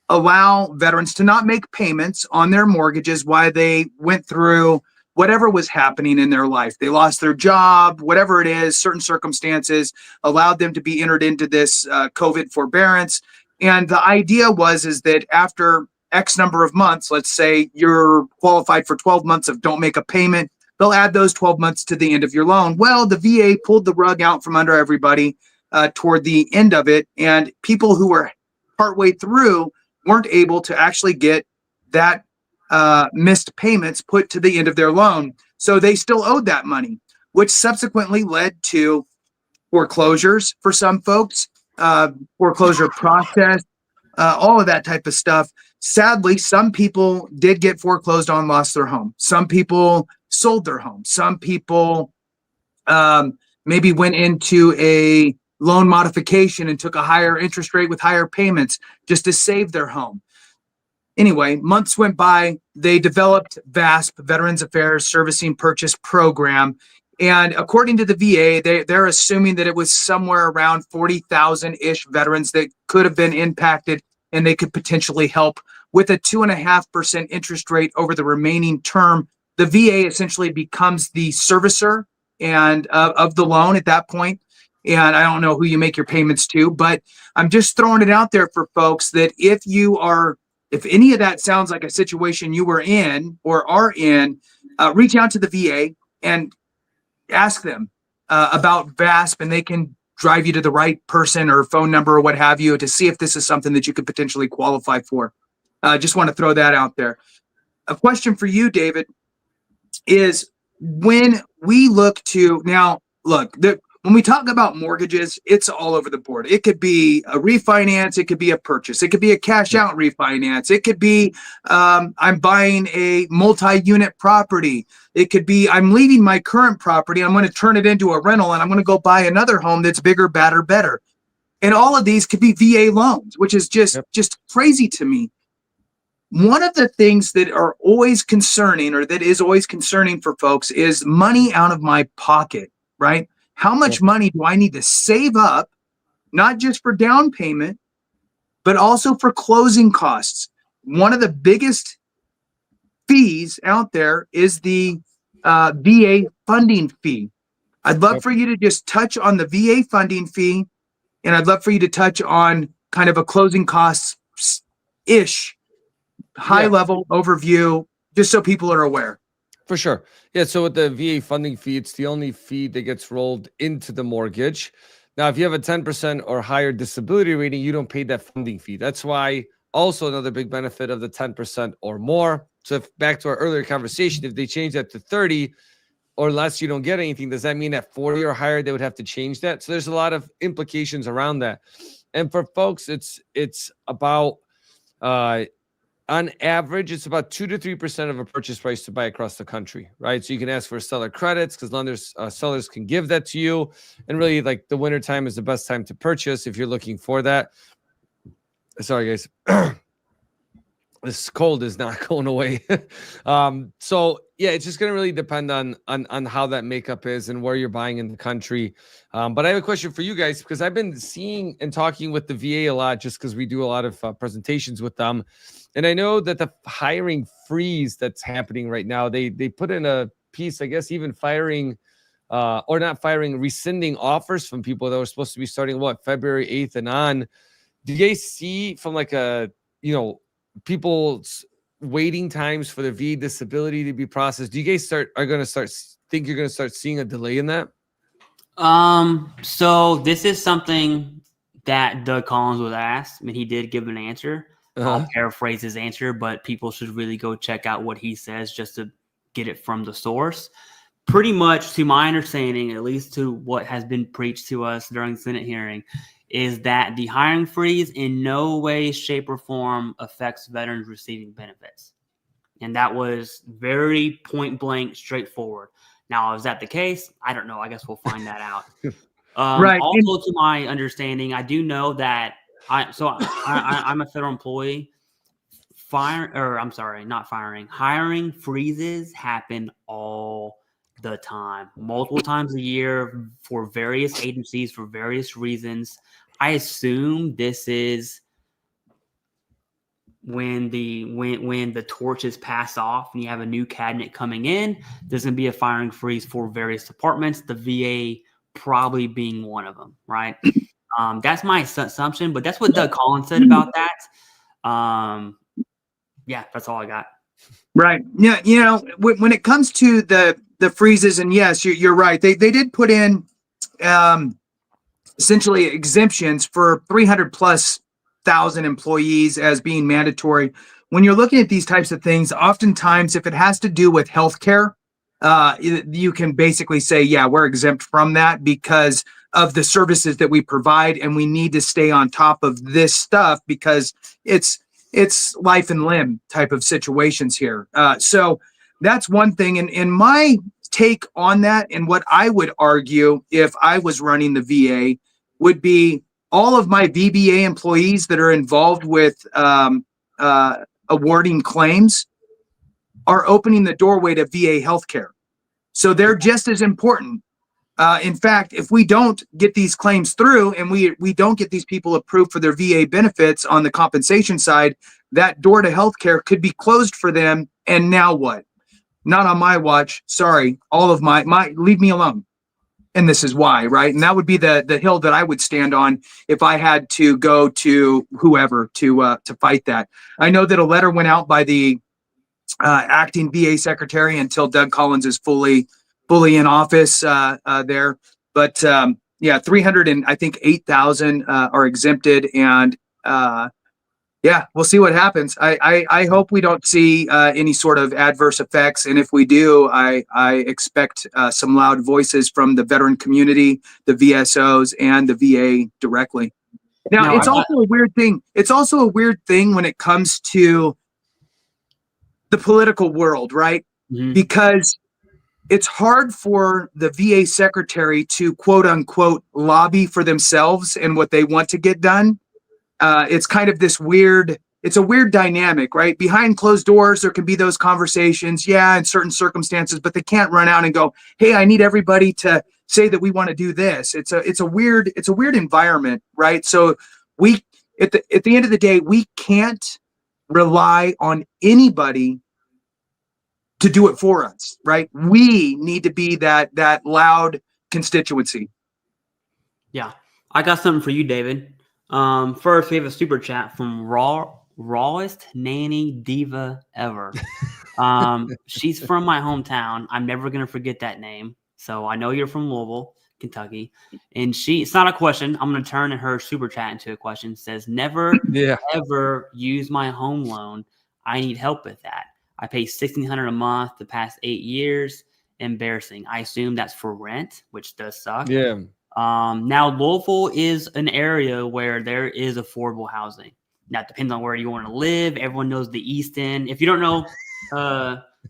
allow veterans to not make payments on their mortgages while they went through whatever was happening in their life. They lost their job, whatever it is, certain circumstances allowed them to be entered into this COVID forbearance. And the idea is that after X number of months, let's say you're qualified for 12 months of don't make a payment, they'll add those 12 months to the end of your loan. Well, the VA pulled the rug out from under everybody toward the end of it, and people who were partway through weren't able to actually get that missed payments put to the end of their loan. So they still owed that money, which subsequently led to foreclosures for some folks, foreclosure process, all of that type of stuff. Sadly, some people did get foreclosed on, lost their home. Some people sold their home. Some people maybe went into a loan modification and took a higher interest rate with higher payments just to save their home. Anyway, months went by. They developed VASP, Veterans Affairs Servicing Purchase Program. And according to the VA, they're assuming that it was somewhere around 40,000-ish veterans that could have been impacted, and they could potentially help with a 2.5% interest rate over the remaining term. The VA essentially becomes the servicer and of the loan at that point. And I don't know who you make your payments to, but I'm just throwing it out there for folks that if any of that sounds like a situation you were in or are in, reach out to the VA and ask them about VASP, and they can drive you to the right person or phone number or what have you to see if this is something that you could potentially qualify for. Just want to throw that out there. A question for you, David, is when we look to now, when we talk about mortgages, it's all over the board. It could be a refinance. It could be a purchase. It could be a cash out refinance. It could be I'm buying a multi-unit property. It could be I'm leaving my current property. I'm going to turn it into a rental and I'm going to go buy another home that's bigger, badder, better. And all of these could be VA loans, which is just crazy to me. One of the things that are always concerning, or that is always concerning for folks, is money out of my pocket, right? How much money do I need to save up, not just for down payment, but also for closing costs? One of the biggest fees out there is the VA funding fee. I'd love for you to just touch on the VA funding fee, and I'd love for you to touch on kind of a closing costs-ish high level overview, just so people are aware. For sure. Yeah. So with the VA funding fee, it's the only fee that gets rolled into the mortgage. Now, if you have a 10% or higher disability rating, you don't pay that funding fee. That's why also another big benefit of the 10% or more. So if, back to our earlier conversation, if they change that to 30 or less, you don't get anything. Does that mean at 40 or higher, they would have to change that? So there's a lot of implications around that. And for folks, it's about, on average, it's about 2 to 3% of a purchase price to buy across the country, right? So you can ask for seller credits because lenders, sellers can give that to you. And really, like, the winter time is the best time to purchase if you're looking for that. Sorry, guys. This cold is not going away. So yeah, it's just going to really depend on how that makeup is and where you're buying in the country. But I have a question for you guys, because I've been seeing and talking with the VA a lot, just because we do a lot of presentations with them. And I know that the hiring freeze that's happening right now, they put in a piece, I guess, even firing or not firing, rescinding offers from people that were supposed to be starting February 8th and on. Do you guys see from like people's waiting times for the VA disability to be processed? Do you guys think you're going to start seeing a delay in that? So this is something that Doug Collins was asked. I mean, he did give an answer. I'll paraphrase his answer, but people should really go check out what he says just to get it from the source. Pretty much, to my understanding, at least to what has been preached to us during the Senate hearing, is that the hiring freeze in no way, shape, or form affects veterans receiving benefits. And that was very point blank, straightforward. Now, is that the case? I don't know. I guess we'll find that out. Right. Also, to my understanding, I do know that I'm a federal employee. Hiring freezes happen all the time, multiple times a year for various agencies for various reasons. I assume this is when the torch is passed off and you have a new cabinet coming in. There's going to be a firing freeze for various departments, the VA probably being one of them, right? That's my assumption, but that's what Doug Collins said about that. Yeah, that's all I got. Right. Yeah. When it comes to the freezes, and yes, you're right. They did put in essentially exemptions for 300,000+ employees as being mandatory. When you're looking at these types of things, oftentimes, if it has to do with healthcare, you can basically say, yeah, we're exempt from that because of the services that we provide, and we need to stay on top of this stuff because it's life and limb type of situations here. So that's one thing. And my take on that, and what I would argue if I was running the VA, would be all of my VBA employees that are involved with awarding claims are opening the doorway to VA healthcare. So they're just as important. In fact, if we don't get these claims through and we don't get these people approved for their VA benefits on the compensation side, that door to healthcare could be closed for them. And now what? Not on my watch. Sorry, all of my leave me alone. And this is why, right? And that would be the hill that I would stand on if I had to go to whoever to fight that. I know that a letter went out by the acting VA secretary until Doug Collins is fully in office there. But yeah, 300 and I think 8,000 are exempted, and yeah, we'll see what happens. I hope we don't see any sort of adverse effects, and if we do, I expect some loud voices from the veteran community, the VSOs, and the VA directly. Now, it's also a weird thing. It's also a weird thing when it comes to the political world, right? Mm-hmm. Because it's hard for the VA secretary to quote unquote lobby for themselves and what they want to get done. It's kind of this weird, it's a weird dynamic, right? Behind closed doors, there can be those conversations, yeah, in certain circumstances, but they can't run out and go, hey, I need everybody to say that we want to do this. It's a weird environment, right? So we, at the end of the day, we can't rely on anybody to do it for us, right? We need to be that loud constituency. Yeah, I got something for you, David. First, we have a super chat from rawest nanny diva ever. She's from my hometown. I'm never gonna forget that name. So I know you're from Louisville, Kentucky, and it's not a question. I'm gonna turn her super chat into a question. It says, never ever use my home loan. I need help with that. I pay $1,600 a month the past 8 years. Embarrassing. I assume that's for rent, which does suck. Yeah. Now Louisville is an area where there is affordable housing. Now it depends on where you want to live. Everyone knows the East End. If you don't know,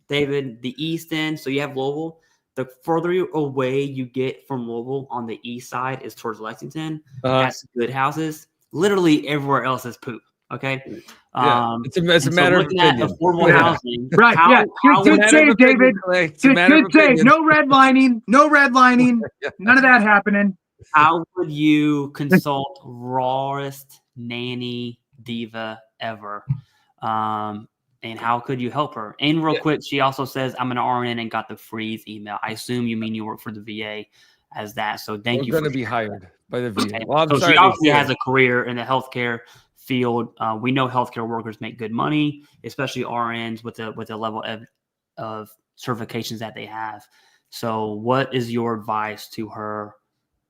David, the East End, so you have Louisville. The further away you get from Louisville on the east side is towards Lexington. That's good houses. Literally everywhere else is poop. Okay. Yeah. It's a matter of opinion. Affordable housing. Right. Good save, David. Good save. No redlining. No redlining. None of that happening. How would you consult rawest nanny diva ever? And how could you help her? And real quick, she also says, I'm an RN and got the freeze email. I assume you mean you work for the VA as that. So thank you. We're going to be hired by the VA. Okay. Well, so she obviously has a career in the healthcare field. We know healthcare workers make good money, especially RNs with the level of certifications that they have. So what is your advice to her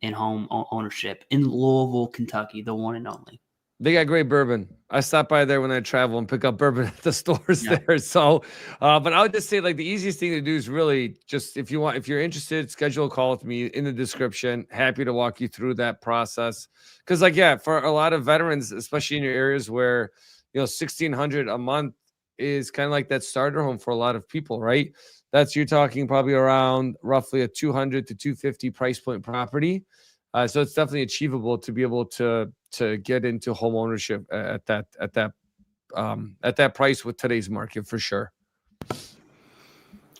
in home ownership in Louisville, Kentucky, the one and only? They got great bourbon. I stop by there when I travel and pick up bourbon at the stores there. So, but I would just say, like, the easiest thing to do is really just, if you're interested, schedule a call with me in the description. Happy to walk you through that process. Cause like, yeah, for a lot of veterans, especially in your areas where, $1,600 a month is kind of like that starter home for a lot of people, right? You're talking probably around roughly a $200 to $250 price point property. So it's definitely achievable to be able to get into home ownership at that price with today's market for sure.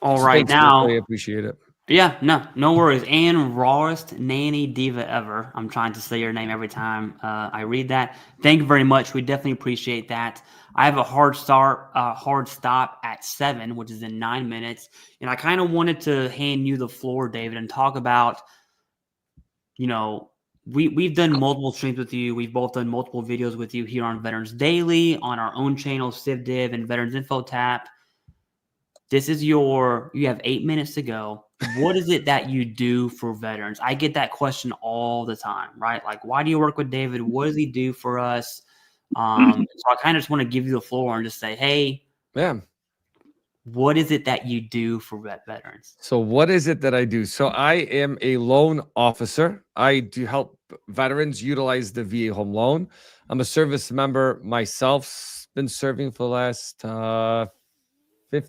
All right, now I appreciate it. Yeah, no worries. And rawest nanny diva ever. I'm trying to say your name every time I read that. Thank you very much. We definitely appreciate that. I have a hard stop at 7, which is in 9 minutes, and I kind of wanted to hand you the floor, David, and talk about. We've done multiple streams with you. We've both done multiple videos with you here on Veterans Daily, on our own channel, CivDiv and Veterans Info Tap. You have 8 minutes to go. What is it that you do for veterans? I get that question all the time, right? Like, why do you work with David? What does he do for us? So I kind of just want to give you the floor and just say, hey, what is it that you do for veterans? So what is it that I do? So I am a loan officer. I do help veterans utilize the VA home loan. I'm a service member myself, been serving for the last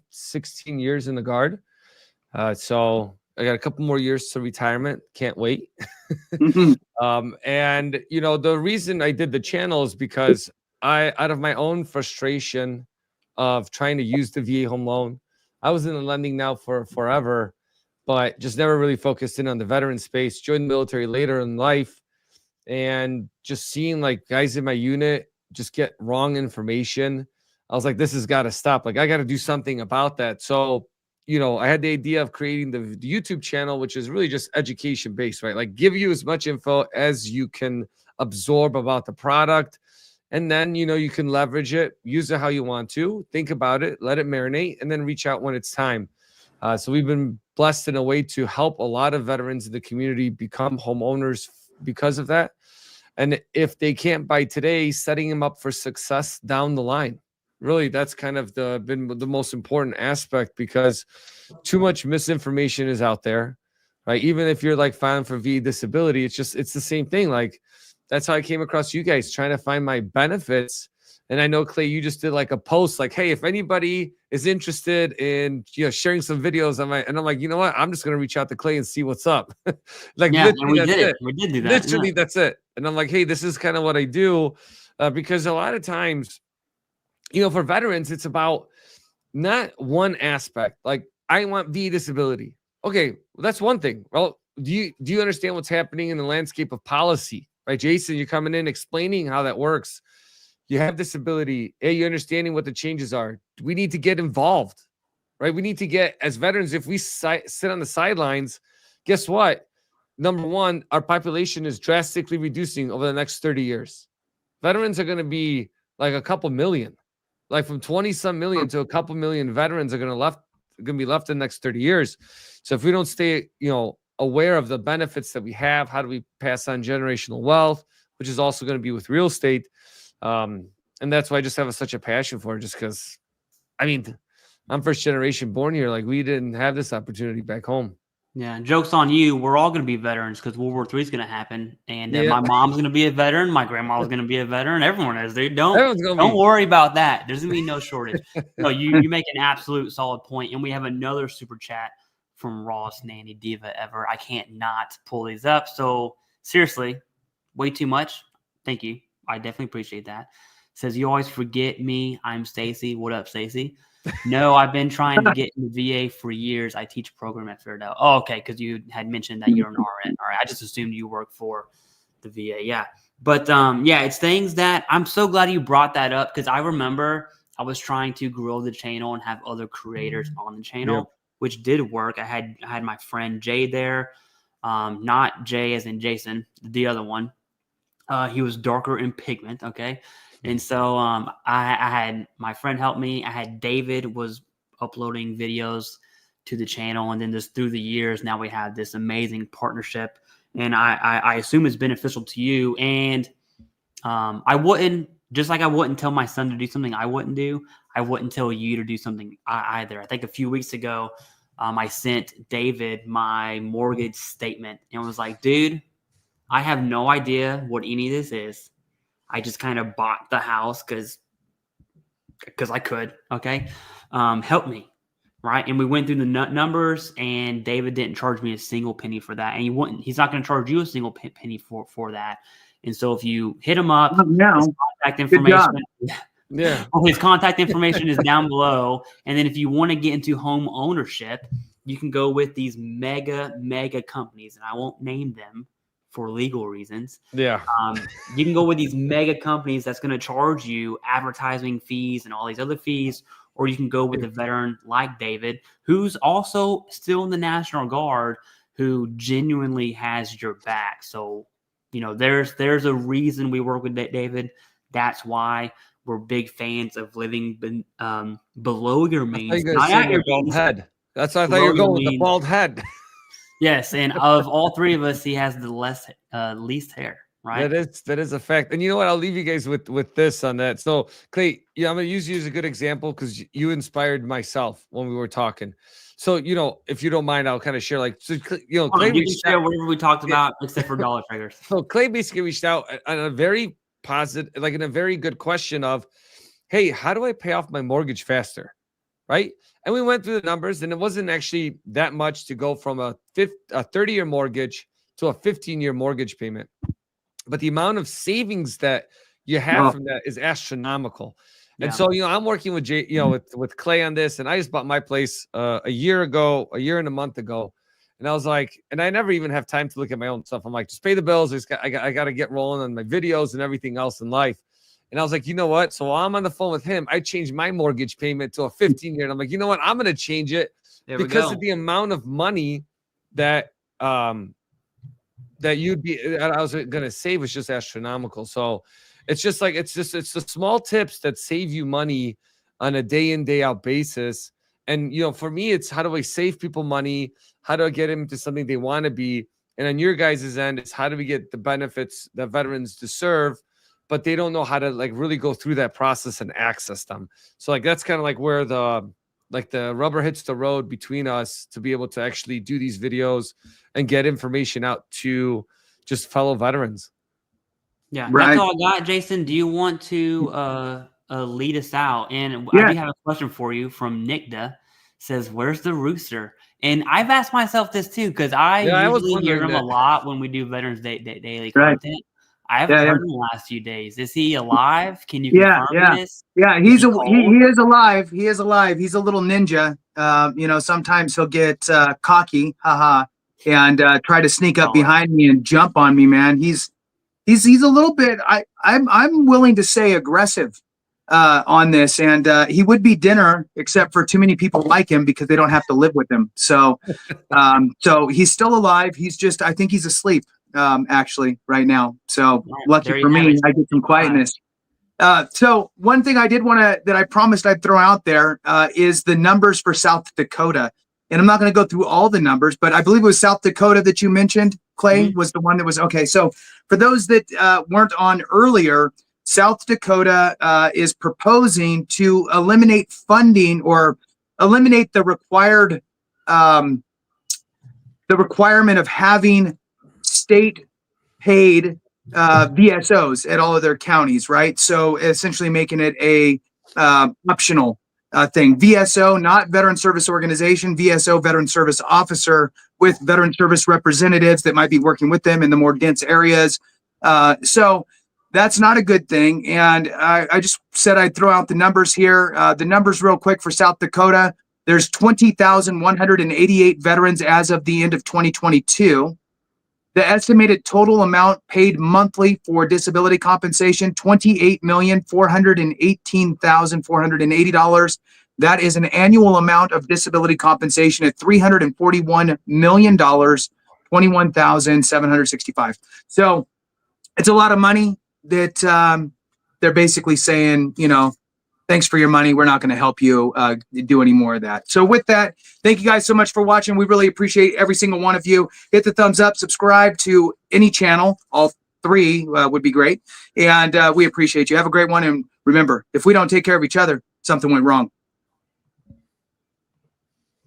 16 years in the Guard. So I got a couple more years to retirement. Can't wait. Mhm. And the reason I did the channel is because out of my own frustration of trying to use the VA home loan, I was in the lending now for forever, but just never really focused in on the veteran space. Joined the military later in life, and just seeing like guys in my unit just get wrong information. I was like, this has got to stop. Like, I got to do something about that. So, I had the idea of creating the YouTube channel, which is really just education based, right? Like, give you as much info as you can absorb about the product. And then, you can leverage it, use it how you want to, think about it, let it marinate, and then reach out when it's time. So we've been blessed in a way to help a lot of veterans in the community become homeowners because of that. And if they can't buy today, setting them up for success down the line. Really, that's kind of been the most important aspect, because too much misinformation is out there, right? Even if you're like filing for VA disability, it's the same thing. Like, that's how I came across you guys, trying to find my benefits. And I know, Clay, you just did like a post like, hey, if anybody is interested in sharing some videos on and I'm like, you know what? I'm just gonna reach out to Clay and see what's up. Like, Yeah, and literally, we that's did it. it. We did do that. Literally, that's it. And I'm like, hey, this is kind of what I do, because a lot of times, for veterans, it's about not one aspect. Like, I want VA disability. Okay, well, that's one thing. Well, do you understand what's happening in the landscape of policy, right, Jason? You're coming in explaining how that works. You have disability. Hey, you're understanding what the changes are. We need to get involved, right? We need to get, as veterans, if we sit on the sidelines, guess what? Number one, our population is drastically reducing over the next 30 years. Veterans are going to be like a couple million, like from 20-some million to a couple million veterans are going to be left in the next 30 years. So if we don't stay, aware of the benefits that we have, how do we pass on generational wealth, which is also going to be with real estate. And that's why I just have such a passion for it, just because, I'm first generation born here. Like, we didn't have this opportunity back home. Yeah, joke's on you. We're all going to be veterans because World War III is going to happen, and Yeah. my mom's going to be a veteran. My grandma's going to be a veteran. Everyone is. Dude, Everyone's don't worry about that. There's going to be no shortage. No, you make an absolute solid point, and we have another super chat from Ross Nanny Diva Ever. I can't not pull these up. So seriously, way too much. Thank you. I definitely appreciate that. Says, you always forget me. I'm Stacy. What up, Stacy? No, I've been trying to get in the VA for years. I teach a program at Fairdown. Oh, okay, because you had mentioned that you're an RN. All right, I just assumed you work for the VA. Yeah, but it's things that I'm so glad you brought that up, because I remember I was trying to grow the channel and have other creators on the channel, which did work. I had my friend Jay there, not Jay as in Jason, the other one. He was darker in pigment. Okay. And so I had my friend help me. I had David was uploading videos to the channel. And then just through the years, now we have this amazing partnership. And I assume it's beneficial to you. And I wouldn't, just like I wouldn't tell my son to do something I wouldn't do, I wouldn't tell you to do something either. I think a few weeks ago, I sent David my mortgage statement and was like, dude, I have no idea what any of this is. I just kind of bought the house because I could. Okay. Help me. Right. And we went through the numbers, and David didn't charge me a single penny for that. And he's not going to charge you a single penny for that. And so if you hit him up, his contact information, his contact information is down below. And then if you want to get into home ownership, you can go with these mega companies, and I won't name them for legal reasons. Yeah. You can go with these mega companies that's going to charge you advertising fees and all these other fees, or you can go with a veteran like David, who's also still in the National Guard, who genuinely has your back. So, there's a reason we work with David. That's why we're big fans of living below your means. Not at your bald head. That's what I thought you were going with, the bald head. Yes, and of all three of us, he has the least hair, right? That is a fact. And you know what? I'll leave you guys with this on that. So, Clay, I'm going to use you as a good example because you inspired myself when we were talking. So, if you don't mind, I'll kind of share Clay. You can share whatever we talked about, except for dollar triggers. So, Clay basically reached out on a very positive, like in a very good question of, hey, how do I pay off my mortgage faster? right? And we went through the numbers, and it wasn't actually that much to go from a 30-year mortgage to a 15-year mortgage payment. But the amount of savings that you have from that is astronomical. Yeah. And so, I'm working with with Clay on this, and I just bought my place a year and a month ago. And I was like, and I never even have time to look at my own stuff. I'm like, just pay the bills. I got to get rolling on my videos and everything else in life. And I was like, you know what? So while I'm on the phone with him, I changed my mortgage payment to a 15-year. And I'm like, you know what? I'm going to change it because of the amount of money that that I was going to save was just astronomical. So it's just like, it's the small tips that save you money on a day in, day out basis. And, for me, it's how do I save people money? How do I get them to something they want to be? And on your guys' end, it's how do we get the benefits that veterans deserve, but they don't know how to really go through that process and access them. So that's kind of where the rubber hits the road between us to be able to actually do these videos and get information out to just fellow veterans. Yeah, that's all I got. Jason, do you want to lead us out? And I do have a question for you from Nickda. Says, where's the rooster? And I've asked myself this too, because I usually hear him a lot when we do Veterans Day daily content. I haven't heard him the last few days. Is he alive? Can you confirm this? Yeah, he is alive. He is alive. He's a little ninja. Sometimes he'll get cocky, and try to sneak up behind me and jump on me, man. He's a little bit, I'm willing to say, aggressive on this, and he would be dinner, except for too many people like him because they don't have to live with him. So so he's still alive. He's just, I think he's asleep actually right now. So lucky for me, I get some quietness. So one thing I did that I promised I'd throw out there is the numbers for South Dakota. And I'm not going to go through all the numbers, but I believe it was South Dakota that you mentioned, Clay, was the one that was, okay. So for those that weren't on earlier, South Dakota is proposing to eliminate funding or eliminate the requirement of having state paid VSOs at all of their counties, right? So essentially making it a optional thing. VSO, not Veteran Service Organization, VSO, Veteran Service Officer, with Veteran Service representatives that might be working with them in the more dense areas. So that's not a good thing. And I just said I'd throw out the numbers here. The numbers real quick for South Dakota. There's 20,188 veterans as of the end of 2022. The estimated total amount paid monthly for disability compensation, $28,418,480. That is an annual amount of disability compensation at $341 million, $21,765. So it's a lot of money that they're basically saying, thanks for your money. We're not going to help you do any more of that. So with that, thank you guys so much for watching. We really appreciate every single one of you. Hit the thumbs up, subscribe to any channel. All three would be great. And we appreciate you. Have a great one. And remember, if we don't take care of each other, something went wrong.